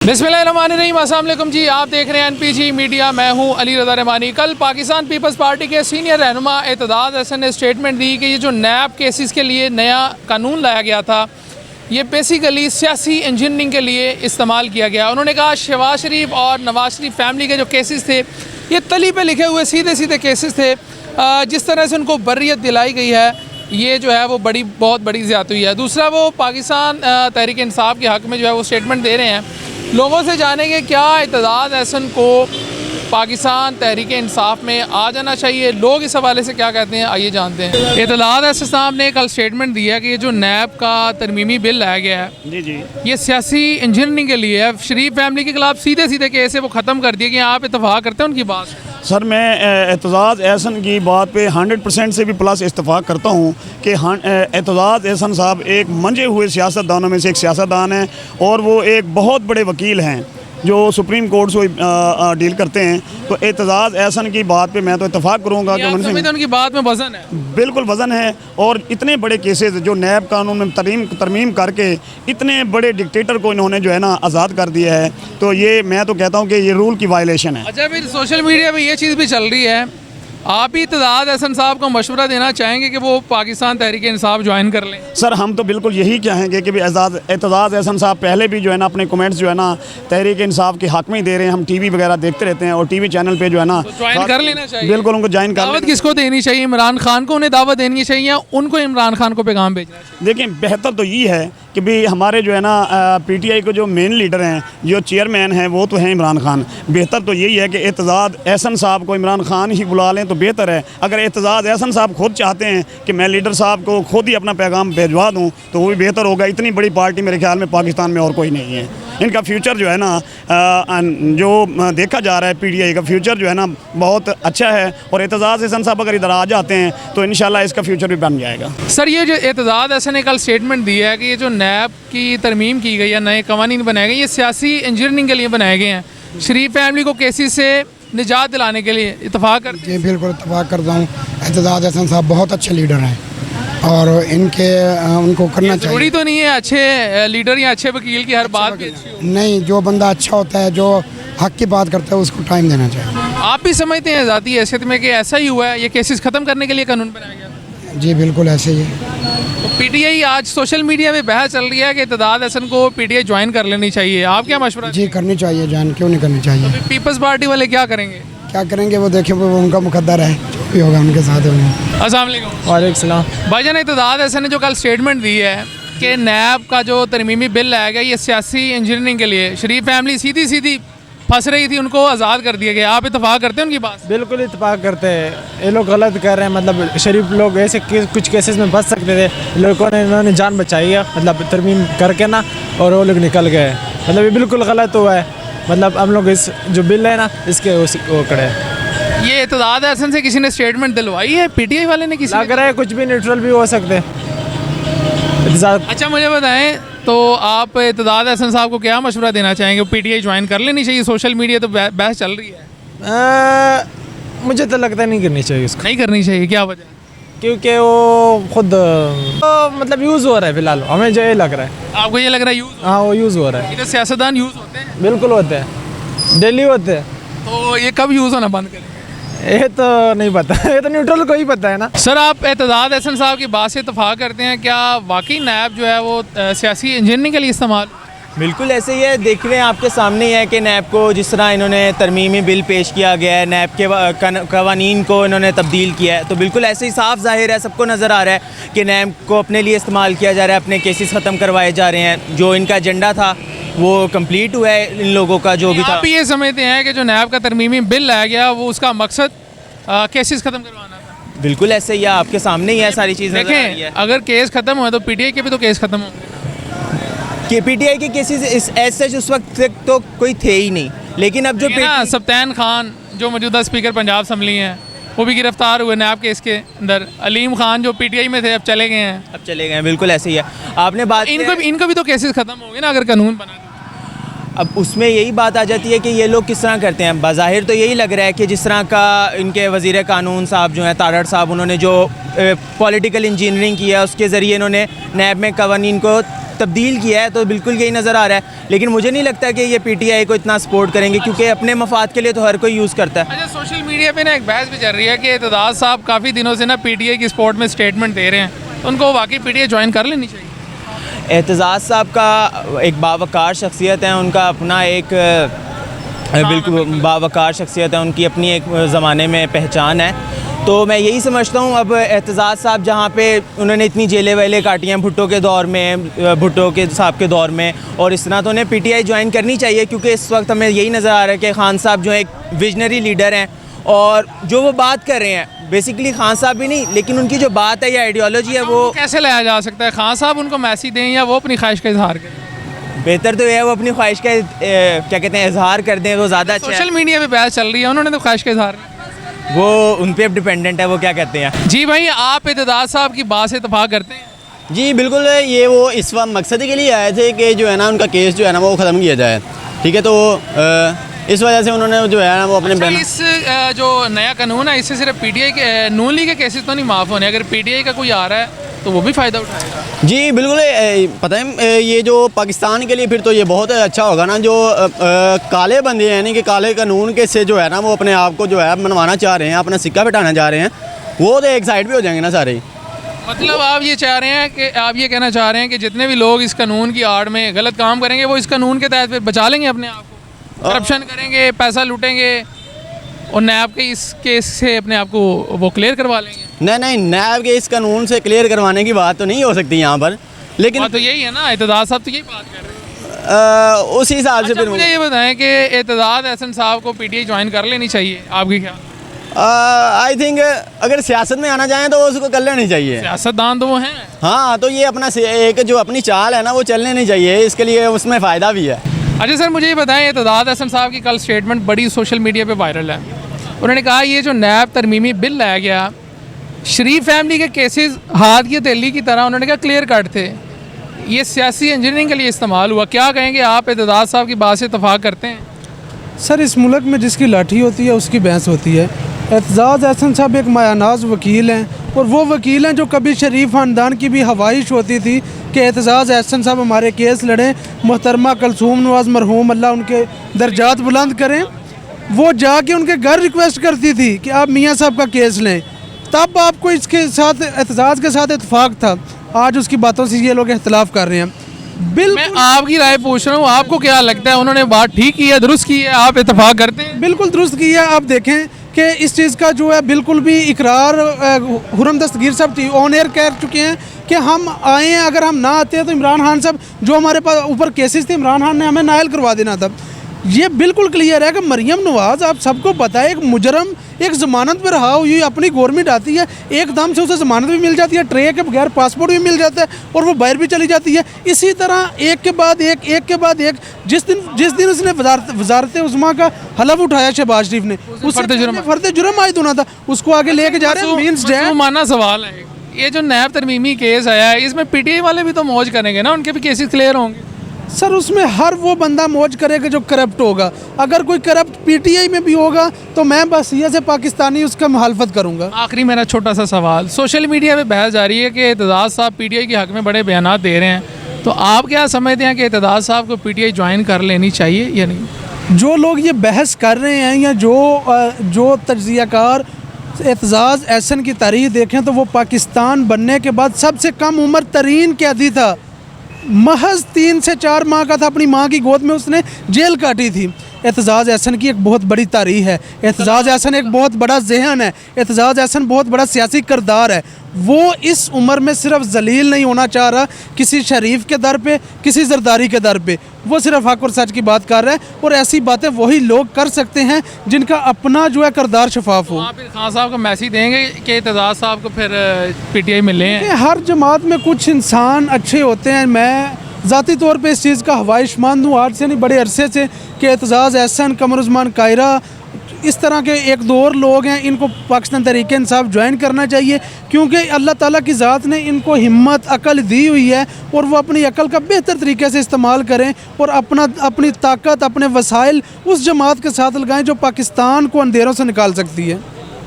बिस्मिल्लाहिर्रहमानिर्रहीम, अस्सलाम वालेकुम जी। आप देख रहे हैं एनपीजी मीडिया, मैं हूं अली रज़ा रहमानी। कल पाकिस्तान पीपल्स पार्टी के सीनियर रहनुमा एतदाद हसन ने स्टेटमेंट दी कि ये जो नैब केसेस के लिए नया कानून लाया गया था, ये बेसिकली सियासी इंजीनियरिंग के लिए इस्तेमाल किया गया। उन्होंने कहा शहबाज शरीफ और नवाज शरीफ फैमिली के जो केसेस थे, ये तली पे लिखे हुए सीधे सीधे केसेस थे। जिस तरह से उनको बर्रियत दिलाई गई है, ये जो है वो बहुत बड़ी ज़्यादती है। दूसरा, वो पाकिस्तान तहरीक इंसाफ के हक़ में जो है वो स्टेटमेंट दे रहे हैं। लोगों से जानेंगे क्या एतदाद हसन को पाकिस्तान तहरीक इंसाफ में आ जाना चाहिए, लोग इस हवाले से क्या कहते हैं, आइए जानते हैं। एतदाद हसन साहब ने कल स्टेटमेंट दिया कि ये जो नैब का तरमीमी बिल लाया गया है, जी ये सियासी इंजीनियरिंग के लिए है। शरीफ फैमिली के खिलाफ सीधे सीधे केस है वो ख़त्म कर दिया। कि आप इतफाक़ करते हैं उनकी बात से? सर, मैं एतजाज़ एहसन की बात पे 100% से भी प्लस इत्तफाक़ करता हूँ कि एतजाज़ एहसन साहब एक मंजे हुए सियासतदानों में से एक सियासतदान हैं और वो एक बहुत बड़े वकील हैं जो सुप्रीम कोर्ट से डील करते हैं। तो एतजाज़ एहसन की बात पे मैं तो इत्तफाक़ करूँगा कि उनकी बात में वज़न है, बिल्कुल वज़न है। और इतने बड़े केसेस जो नैब कानून में तरमीम करके इतने बड़े डिक्टेटर को इन्होंने जो है ना आज़ाद कर दिया है, तो ये मैं तो कहता हूँ कि ये रूल की वायलेशन है। अच्छा, फिर सोशल मीडिया पे ये चीज़ भी चल रही है, आप ही एतदाद हसन साहब को मशवरा देना चाहेंगे कि वो पाकिस्तान तहरीक इंसाफ ज्वाइन कर लें? सर, हम तो बिल्कुल यही चाहेंगे कि एतजाज़ एहसन साहब पहले भी जो है ना अपने कमेंट्स जो है ना तहरीक इंसाफ के हक़ में ही दे रहे हैं। हम टीवी वगैरह देखते रहते हैं और टीवी चैनल पे जो है ना ज्वाइन कर लेना चाहिए। बिल्कुल उनको ज्वाइन कर। दावत किसको देनी चाहिए? इमरान खान को उन्हें दावत देनी चाहिए या उनको इमरान खान को पैगाम भेजना चाहिए? देखिए, बेहतर तो ये है कि भाई हमारे जो है ना पीटीआई को जो मेन लीडर हैं, जो चेयरमैन हैं, वो तो हैं इमरान खान। बेहतर तो यही है कि एतजाज़ एहसन साहब को इमरान खान ही बुला लें तो बेहतर है। अगर एतजाज़ एहसन साहब खुद चाहते हैं कि मैं लीडर साहब को खुद ही अपना पैगाम भिजवा दूँ तो वो भी बेहतर होगा। इतनी बड़ी पार्टी मेरे ख्याल में पाकिस्तान में और कोई नहीं है। इनका फ्यूचर जो है ना जो देखा जा रहा है, पीटीआई का फ्यूचर जो है ना बहुत अच्छा है। और एतजाज़ एहसन साहब अगर इधर आ जाते हैं तो इंशाल्लाह इसका फ्यूचर भी बन जाएगा। सर, ये जो एतजाज़ हसन ने कल स्टेटमेंट दिया है कि ये जो नैब की तरमीम की गई है, नए कवानीन बनाए गए, ये सियासी इंजीनियरिंग के लिए बनाए गए हैं, शरीफ फैमिली को केसेस से निजात दिलाने के लिए। इत्तफाक़ कर? जी बिल्कुल इत्तफाक़ करता हूँ। एतजाज़ हसन साहब बहुत अच्छे लीडर हैं और उनको करना चाहिए। जरूरी तो नहीं है अच्छे लीडर या अच्छे वकील की हर बात की अच्छी हो। नहीं, जो बंदा अच्छा होता है, जो हक की बात करता है, उसको टाइम देना चाहिए। आप भी समझते हैं ज़ाती हैसियत में कि ऐसा ही हुआ है, ये केसेस ख़त्म करने के लिए कानून बनाया गया? जी बिल्कुल ऐसे ही है। तो पीटीआई आज सोशल मीडिया में बहस चल रही है कि एतदाद हसन को पीटीआई ज्वाइन कर लेनी चाहिए। आप क्या मशवरा? जी करनी चाहिए, जान क्यों नहीं करनी चाहिए। तो पीपल्स पार्टी वाले क्या करेंगे? क्या करेंगे वो देखें, वो उनका मुकद्दर है, जो भी होगा उनके साथ होगा। अस्सलाम वालेकुम। वालेकुम सलाम। भाईजान, एतदाद हसन ने जो कल स्टेटमेंट दी है कि नैब का जो तरमीमी बिल लाया गया, ये सियासी इंजीनियरिंग के लिए, शरीफ फैमिली सीधी सीधी फंस रही थी, उनको आज़ाद कर दिया गया। आप इत्तफाक़ करते हैं उनकी बात? बिल्कुल इत्तफाक़ करते हैं। ये लोग गलत कर रहे हैं। मतलब शरीफ लोग ऐसे कुछ केसेस में बच सकते थे, लोगों ने इन्होंने जान बचाई है, मतलब तरमीम करके ना, और वो लोग निकल गए। मतलब ये बिल्कुल गलत हुआ है। मतलब हम लोग इस जो बिल है ना, इसके वो खड़े हैं। ये एतदाद हसन से किसी ने स्टेटमेंट दिलवाई है पीटीआई वाले ने? किसी लग रहा है कुछ भी न्यूट्रल भी हो सकते हैं। अच्छा, मुझे बताएं तो आप एतदाद हसन साहब को क्या मशवरा देना चाहेंगे? पीटीआई ज्वाइन कर लेनी चाहिए? सोशल मीडिया तो बहस चल रही है। मुझे तो लगता नहीं करनी चाहिए उसको। नहीं करनी चाहिए? क्या वजह? क्योंकि वो खुद मतलब यूज़ हो रहा है फिलहाल, हमें जो ये लग रहा है। आपको ये लग रहा है यूज़? हाँ, वो यूज़ हो रहा है। इधर सियासतदान यूज़ होते हैं? बिल्कुल होते हैं, डेली होते हैं। तो ये कब यूज़ होना बंद करेंगे? ये तो नहीं पता, ये तो न्यूट्रल को ही पता है ना। सर, आप एतदाद हसन साहब की बात से इत्तफाक़ करते हैं? क्या वाकई नैब जो है वो सियासी इंजीनियरिंग के लिए इस्तेमाल? बिल्कुल ऐसे ही है। देख रहे हैं आपके सामने ही है कि नैब को जिस तरह इन्होंने तरमीमी बिल पेश किया गया है, नैब के कवानीन को इन्होंने तब्दील किया है, तो बिल्कुल ऐसे ही साफ ज़ाहिर है, सबको नज़र आ रहा है कि नैब को अपने लिए इस्तेमाल किया जा रहा है, अपने केसेस ख़त्म करवाए जा रहे हैं। जो इनका एजेंडा था वो कंप्लीट हुआ है, इन लोगों का जो भी था। आप ये समझते हैं कि जो नैब का तरमीमी बिल लाया गया वो उसका मकसद केसेस ख़त्म करवाना था? बिल्कुल ऐसे ही है, आपके सामने ही है सारी चीज़ें। देखें, अगर केस ख़त्म हुआ तो पीटीआई के भी तो केस ख़त्म होंगे। कि पीटीआई के केसेस ऐसे उस वक्त तक तो कोई थे ही नहीं, लेकिन अब जो सब्तान खान जो मौजूदा स्पीकर पंजाब असम्बली हैं, वो भी गिरफ्तार हुए नैब केस के अंदर। अलीम खान जो पीटीआई में थे अब चले गए हैं। अब चले गए हैं, बिल्कुल ऐसे ही है। आपने बात इनको भी तो केसेस ख़त्म हो गए ना अगर कानून बना। अब उसमें यही बात आ जाती है कि ये लोग किस तरह करते हैं। बाज़ाहिर तो यही लग रहा है कि जिस तरह का इनके वज़ीर कानून साहब जो हैं तारड़ साहब, उन्होंने जो पॉलिटिकल इंजीनियरिंग किया उसके ज़रिए इन्होंने नैब में कवानीन को तब्दील किया है, तो बिल्कुल यही नज़र आ रहा है। लेकिन मुझे नहीं लगता कि ये PTI को इतना सपोर्ट करेंगे, क्योंकि अपने मफाद के लिए तो हर कोई यूज़ करता है। अच्छा, सोशल मीडिया पे ना एक बहस भी चल रही है कि एतजाज़ साहब काफ़ी दिनों से ना PTI की सपोर्ट में स्टेटमेंट दे रहे हैं, तो उनको वाकई PTI ज्वाइन कर लेनी चाहिए। एतजाज़ साहब का एक बावकार शख्सियत है, उनका अपना एक बिल्कुल बावकार शख्सियत है, उनकी अपनी एक ज़माने में पहचान है। तो मैं यही समझता हूँ अब एतजाज़ साहब जहाँ पे उन्होंने इतनी जेलें वेलें काटी हैं भुट्टो के दौर में, भुट्टो के साहब के दौर में, और इस तरह तो उन्हें PTI ज्वाइन करनी चाहिए, क्योंकि इस वक्त हमें यही नज़र आ रहा है कि खान साहब जो एक विजनरी लीडर हैं, और जो वो बात कर रहे हैं बेसिकली खान साहब भी नहीं, लेकिन उनकी जो बात है या आइडियोलॉजी है वो कैसे लाया जा सकता है? खान साहब उनको मैसेज दें या वो अपनी ख्वाहिश का इजहार करें? बेहतर तो ये है वो अपनी ख्वाहिश का क्या कहते हैं इजहार कर दें, वो ज़्यादा अच्छा है। सोशल मीडिया पे बहस चल रही है, उन्होंने तो ख्वाहिश का इजहार वो उन पे अब डिपेंडेंट है वो क्या कहते हैं। जी भाई, आप एतजाज़ साहब की बात से इत्तेफाक करते हैं? जी बिल्कुल, ये वो इस वक्त मकसद के लिए आए थे कि जो है ना उनका केस जो है ना वो ख़त्म किया जाए, ठीक है। तो इस वजह से उन्होंने जो है ना वो अपने अच्छा, इस जो नया कानून है इससे सिर्फ PTI के नून लीग के केसेस तो नहीं माफ़ होने, अगर PTI का कोई आ रहा है तो वो भी फ़ायदा उठाएगा। जी बिल्कुल, पता है ये जो पाकिस्तान के लिए फिर तो ये बहुत अच्छा होगा ना, जो काले बंदे हैं यानी कि काले कानून के से जो है ना वो अपने आप को जो है मनवाना चाह रहे हैं, अपना सिक्का बिठाना चाह रहे हैं, वो तो एक साइड पे हो जाएंगे ना सारे। मतलब आप ये चाह रहे हैं कि आप ये कहना चाह रहे हैं कि जितने भी लोग इस कानून की आड़ में गलत काम करेंगे वो इस कानून के तहत फिर बचा लेंगे अपने आप को, करप्शन करेंगे, पैसा लूटेंगे और नैब के इस केस से अपने आप को वो क्लियर करवा लेंगे। नहीं, नैब के इस कानून से क्लियर करवाने की बात तो नहीं हो सकती यहाँ पर, लेकिन तो यही है ना, एतजाज़ साहब तो यही बात कर रहे हैं। उसी हिसाब से अच्छा, फिर मुझे ये बताएं कि एतजाज़ एहसन साहब को PTI ज्वाइन कर लेनी चाहिए, आपकी क्या? आई थिंक अगर सियासत में आना चाहें तो उसको कर लेनी चाहिए। सियासतदान तो वो हैं। हाँ, तो ये अपना एक जो अपनी चाल है ना वो चलने नहीं चाहिए, इसके लिए उसमें फ़ायदा भी है। अच्छा सर, मुझे ये बताएं, एतजाज़ एहसन साहब की कल स्टेटमेंट बड़ी सोशल मीडिया पे वायरल है। उन्होंने कहा ये जो नैब तरमीमी बिल लाया गया, शरीफ फैमिली के केसेस हाथ की हथेली की तरह उन्होंने कहा क्लियर कट थे, ये सियासी इंजीनियरिंग के लिए इस्तेमाल हुआ। क्या कहेंगे आप, एतजाज़ साहब की बात से इत्तेफाक करते हैं? सर, इस मुल्क में जिसकी लाठी होती है उसकी भैंस होती है। एतजाज़ एहसन साहब एक मायानाज वकील हैं, और वो वकील हैं जो कभी शरीफ ख़ानदान की भी ख्वाहिश होती थी कि एतजाज़ एहसन साहब हमारे केस लड़ें, मोहतरमा कलसूम नवाज़ मरहूम अल्लाह उनके दर्जात बुलंद करें, वो जाके उनके घर रिक्वेस्ट करती थी कि आप मियाँ साहब का केस लें। तब आपको इसके साथ एतजाज़ के साथ इत्तेफाक था, आज उसकी बातों से ये लोग इख्तलाफ कर रहे हैं। मैं आपकी राय पूछ रहा हूँ, आपको क्या लगता है उन्होंने बात ठीक की है, दुरुस्त की है, आप इत्तेफाक करते हैं? बिल्कुल दुरुस्त की है। आप देखें कि इस चीज़ का जो है बिल्कुल भी इकरार हुरम दस्तगीर साहब ऑन एयर कह चुके हैं कि हम आए हैं, अगर हम ना आते हैं तो इमरान खान साहब जो हमारे पास ऊपर केसेस थे इमरान खान ने हमें नायल करवा देना था। ये बिल्कुल क्लियर है कि मरियम नवाज़, आप सबको पता है, एक मुजरम एक ज़मानत पर रहा हुई, अपनी गवर्नमेंट आती है एकदम से उसे ज़मानत भी मिल जाती है, ट्रे के बगैर पासपोर्ट भी मिल जाता है और वो बाहर भी चली जाती है। इसी तरह एक के बाद एक जिस दिन उसने वजारत उज़्मा का हलफ उठाया शहबाज शरीफ ने, उससे फर्द जुर्म आयद होना था, उसको आगे लेके जा रहे हैं। मीन्स माना सवाल है, ये जो नैब तरमीमी केस आया है इसमें PTI वाले भी तो मौज करेंगे ना, उनके भी केसेस क्लियर होंगे। सर, उसमें हर वो बंदा मौज करेगा जो करप्ट होगा। अगर कोई करप्ट PTI में भी होगा तो मैं बस ये से पाकिस्तानी उसका मुखालफत करूँगा। आखिरी मेरा छोटा सा सवाल, सोशल मीडिया पे बहस जा रही है कि एतजाज़ साहब PTI के हक़ में बड़े बयानात दे रहे हैं, तो आप क्या समझते हैं कि एतजाज़ साहब को PTI ज्वाइन कर लेनी चाहिए या नहीं? जो लोग ये बहस कर रहे हैं या जो तज्ज़ियाकार एतजाज़ एहसन की तारीख देखें तो वो पाकिस्तान बनने के बाद सबसे कम उम्र तरीन कैदी था, महज 3 से 4 माह का था, अपनी माँ की गोद में उसने जेल काटी थी। एतजाज़ एहसन की एक बहुत बड़ी तारीख है, एतजाज़ एहसन एक बहुत बड़ा जहन है, एतजाज़ एहसन बहुत बड़ा सियासी किरदार है। वो इस उम्र में सिर्फ जलील नहीं होना चाह रहा किसी शरीफ के दर पे, किसी जरदारी के दर पे, वो सिर्फ हक और सच की बात कर रहा है, और ऐसी बातें वही लोग कर सकते हैं जिनका अपना जो है किरदार शफाफ हो। आप फिर खान साहब को मैसेज देंगे कि एतजाज़ साहब को फिर PTI मिले हैं? हर जमात में कुछ इंसान अच्छे होते हैं, मैं ज़ाती तौर पे इस चीज़ का ख्वाहिशमंद हूँ आज से नहीं बड़े अरसे से कि एतजाज़ एहसन, कमर उस्मान कायरा, इस तरह के एक दो और लोग हैं, इनको पाकिस्तान तहरीक इंसाफ ज्वाइन करना चाहिए, क्योंकि अल्लाह ताला की ज़ात ने इनको हिम्मत अकल दी हुई है और वो अपनी अकल का बेहतर तरीके से इस्तेमाल करें और अपनी ताकत, अपने वसाइल उस जमात के साथ लगाएं जो पाकिस्तान को अंधेरों से निकाल सकती है।